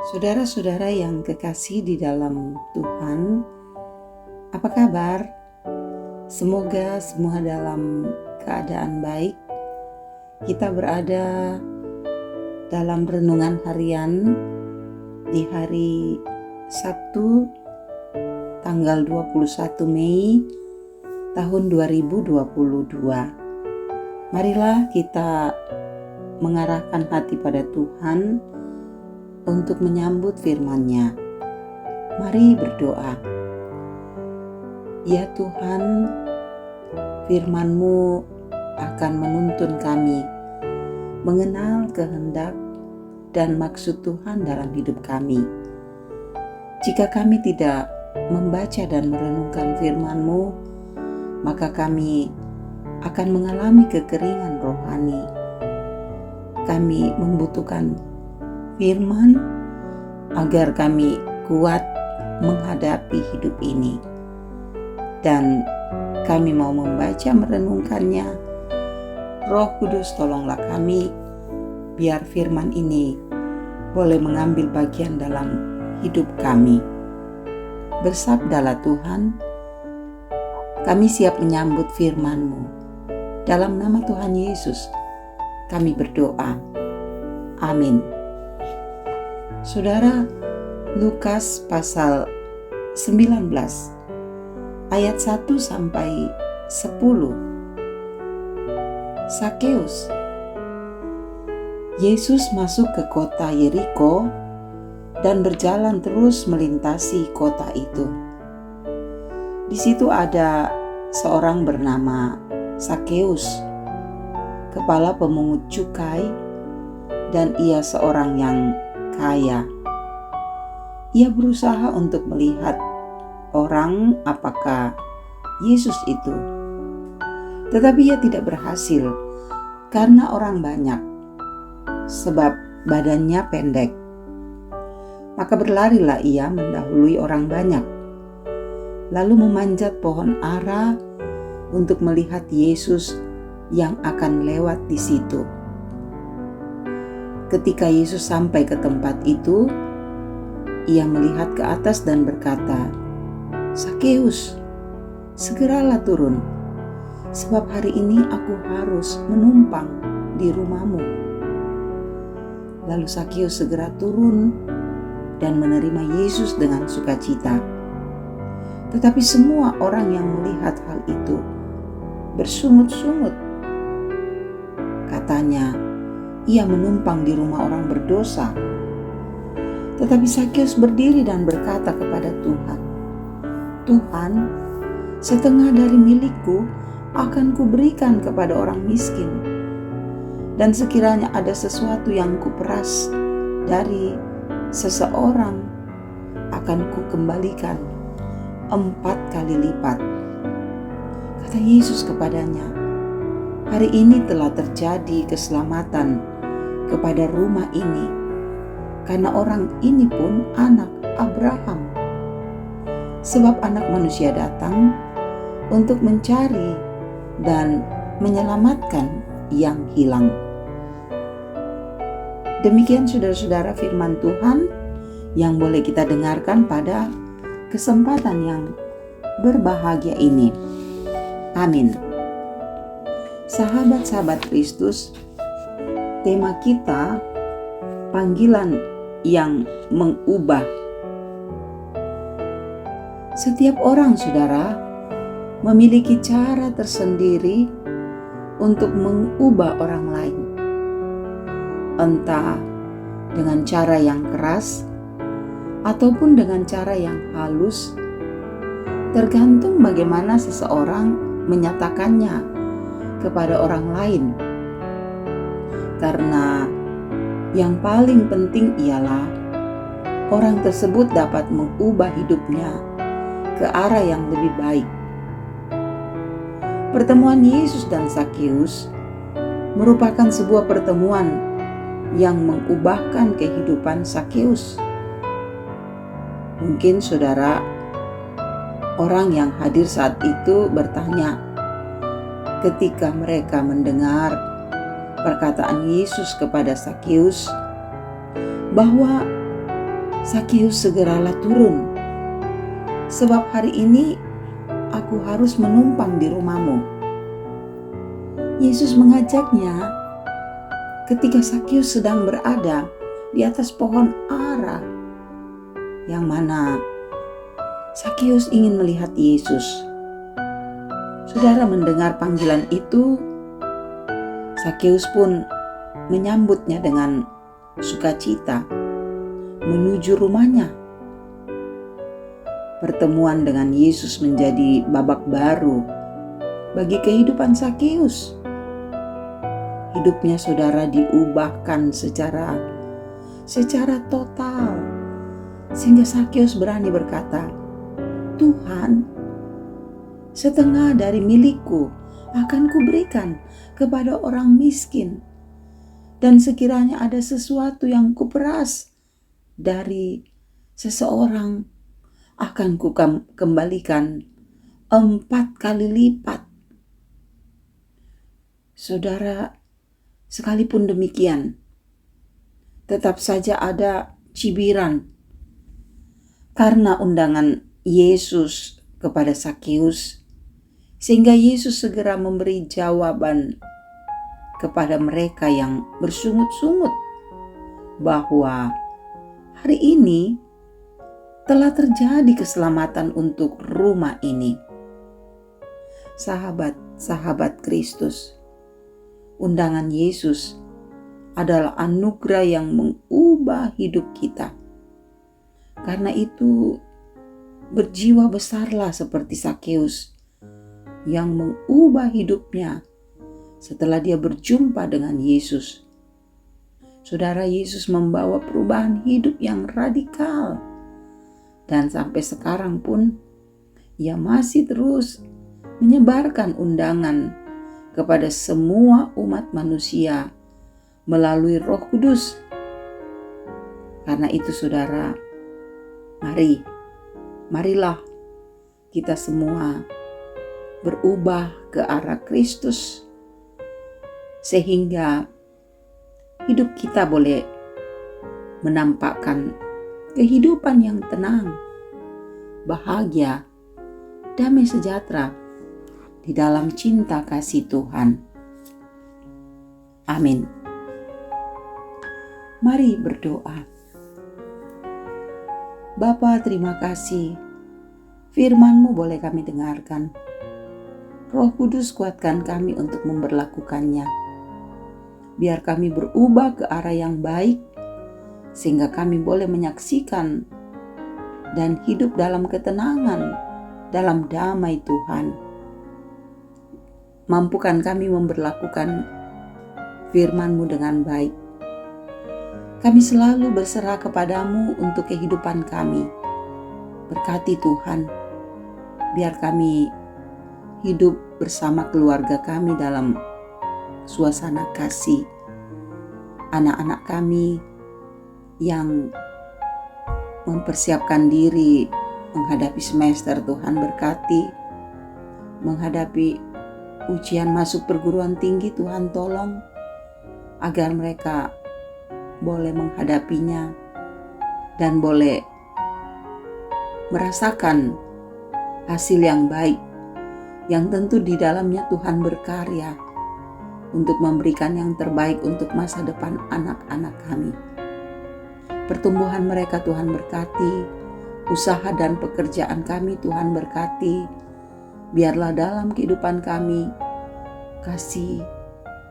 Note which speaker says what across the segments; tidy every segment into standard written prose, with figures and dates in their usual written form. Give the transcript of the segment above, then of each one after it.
Speaker 1: Saudara-saudara yang kekasih di dalam Tuhan, apa kabar? Semoga semua dalam keadaan baik. Kita berada dalam renungan harian di hari Sabtu tanggal 21 Mei tahun 2022. Marilah kita mengarahkan hati pada Tuhan untuk menyambut firman-Nya. Mari berdoa. Ya Tuhan, firman-Mu akan menuntun kami mengenal kehendak dan maksud Tuhan dalam hidup kami. Jika kami tidak membaca dan merenungkan firman-Mu, maka kami akan mengalami kekeringan rohani. Kami membutuhkan firman agar kami kuat menghadapi hidup ini. Dan kami mau membaca merenungkannya. Roh Kudus, tolonglah kami biar firman ini boleh mengambil bagian dalam hidup kami. Bersabdalah Tuhan, kami siap menyambut firman-Mu. Dalam nama Tuhan Yesus kami berdoa. Amin. Saudara, Lukas pasal 19 ayat 1 sampai 10. Sakeus. Yesus masuk ke kota Yeriko dan berjalan terus melintasi kota itu. Di situ ada seorang bernama Sakeus, kepala pemungut cukai, dan ia seorang yang kaya. Ia berusaha untuk melihat orang apakah Yesus itu. Tetapi ia tidak berhasil karena orang banyak, sebab badannya pendek. Maka berlarilah ia mendahului orang banyak, lalu memanjat pohon ara untuk melihat Yesus yang akan lewat di situ. Ketika Yesus sampai ke tempat itu, ia melihat ke atas dan berkata, "Sakeus, segeralah turun, sebab hari ini aku harus menumpang di rumahmu." Lalu Sakeus segera turun dan menerima Yesus dengan sukacita. Tetapi semua orang yang melihat hal itu bersungut-sungut. Katanya, ia menumpang di rumah orang berdosa. Tetapi Sakeus berdiri dan berkata kepada Tuhan, "Tuhan, setengah dari milikku akan kuberikan kepada orang miskin. Dan sekiranya ada sesuatu yang kuperas dari seseorang, akan kukembalikan 4 kali lipat." Kata Yesus kepadanya, "Hari ini telah terjadi keselamatan kepada rumah ini, karena orang ini pun anak Abraham. Sebab Anak Manusia datang untuk mencari dan menyelamatkan yang hilang." Demikian saudara-saudara firman Tuhan yang boleh kita dengarkan pada kesempatan yang berbahagia ini. Amin. Sahabat-sahabat Kristus, tema kita panggilan yang mengubah. Setiap orang, saudara, memiliki cara tersendiri untuk mengubah orang lain. Entah dengan cara yang keras ataupun dengan cara yang halus, tergantung bagaimana seseorang menyatakannya kepada orang lain. Karena yang paling penting ialah orang tersebut dapat mengubah hidupnya ke arah yang lebih baik. Pertemuan Yesus dan Sakeus merupakan sebuah pertemuan yang mengubahkan kehidupan Sakeus. Mungkin saudara, orang yang hadir saat itu bertanya ketika mereka mendengar perkataan Yesus kepada Sakeus bahwa Sakeus, segeralah turun, sebab hari ini aku harus menumpang di rumahmu. Yesus mengajaknya ketika Sakeus sedang berada di atas pohon ara, yang mana Sakeus ingin melihat Yesus. Saudara mendengar panggilan itu, Sakeus pun menyambutnya dengan sukacita menuju rumahnya. Pertemuan dengan Yesus menjadi babak baru bagi kehidupan Sakeus. Hidupnya saudara diubahkan secara total, sehingga Sakeus berani berkata, "Tuhan, setengah dari milikku akan kuberikan kepada orang miskin, dan sekiranya ada sesuatu yang kuperas dari seseorang, akan kukembalikan 4 kali lipat." Saudara, sekalipun demikian, tetap saja ada cibiran karena undangan Yesus kepada Sakeus, sehingga Yesus segera memberi jawaban kepada mereka yang bersungut-sungut bahwa hari ini telah terjadi keselamatan untuk rumah ini. Sahabat-sahabat Kristus, undangan Yesus adalah anugerah yang mengubah hidup kita. Karena itu, berjiwa besarlah seperti Sakeus yang mengubah hidupnya setelah dia berjumpa dengan Yesus. Saudara, Yesus membawa perubahan hidup yang radikal, dan sampai sekarang pun ia masih terus menyebarkan undangan kepada semua umat manusia melalui Roh Kudus. Karena itu saudara, marilah kita semua berubah ke arah Kristus, sehingga hidup kita boleh menampakkan kehidupan yang tenang, bahagia, damai sejahtera di dalam cinta kasih Tuhan. Amin. Mari berdoa. Bapa, terima kasih. Firman-Mu boleh kami dengarkan. Roh Kudus, kuatkan kami untuk memberlakukannya. Biar kami berubah ke arah yang baik, sehingga kami boleh menyaksikan dan hidup dalam ketenangan, dalam damai Tuhan. Mampukan kami memberlakukan firman-Mu dengan baik. Kami selalu berserah kepada-Mu untuk kehidupan kami. Berkati Tuhan, biar kami hidup bersama keluarga kami dalam suasana kasih. Anak-anak kami yang mempersiapkan diri menghadapi semester, Tuhan berkati. Menghadapi ujian masuk perguruan tinggi, Tuhan tolong agar mereka boleh menghadapinya dan boleh merasakan hasil yang baik, yang tentu di dalamnya Tuhan berkarya untuk memberikan yang terbaik untuk masa depan anak-anak kami. Pertumbuhan mereka Tuhan berkati, usaha dan pekerjaan kami Tuhan berkati. Biarlah dalam kehidupan kami kasih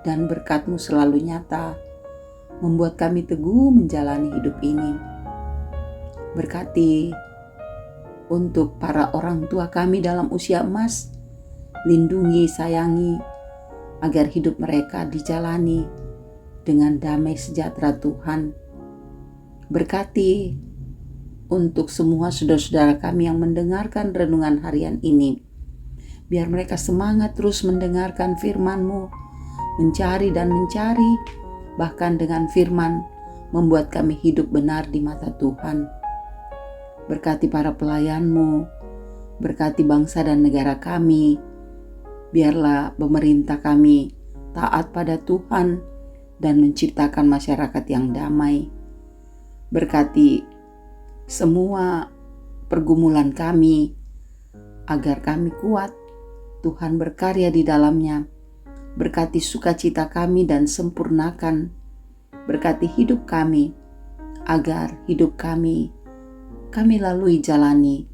Speaker 1: dan berkat-Mu selalu nyata, membuat kami teguh menjalani hidup ini. Berkati untuk para orang tua kami dalam usia emas, lindungi, sayangi, agar hidup mereka dijalani dengan damai sejahtera Tuhan. Berkati untuk semua saudara-saudara kami yang mendengarkan renungan harian ini. Biar mereka semangat terus mendengarkan firman-Mu, mencari dan mencari, bahkan dengan firman membuat kami hidup benar di mata Tuhan. Berkati para pelayan-Mu, berkati bangsa dan negara kami. Biarlah pemerintah kami taat pada Tuhan dan menciptakan masyarakat yang damai. Berkati semua pergumulan kami, agar kami kuat. Tuhan berkarya di dalamnya. Berkati sukacita kami dan sempurnakan. Berkati hidup kami, agar hidup kami lalui jalani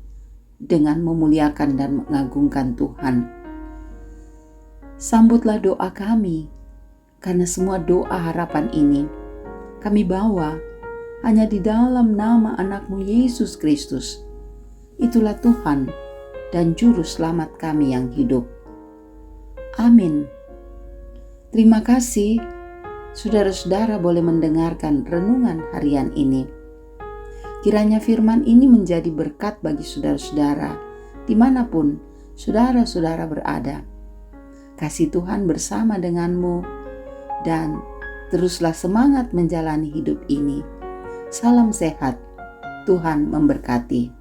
Speaker 1: dengan memuliakan dan mengagungkan Tuhan. Sambutlah doa kami, karena semua doa harapan ini kami bawa hanya di dalam nama anak-Mu Yesus Kristus. Itulah Tuhan dan Juru Selamat kami yang hidup. Amin. Terima kasih, saudara-saudara boleh mendengarkan renungan harian ini. Kiranya firman ini menjadi berkat bagi saudara-saudara, dimanapun saudara-saudara berada. Kasih Tuhan bersama denganmu, dan teruslah semangat menjalani hidup ini. Salam sehat, Tuhan memberkati.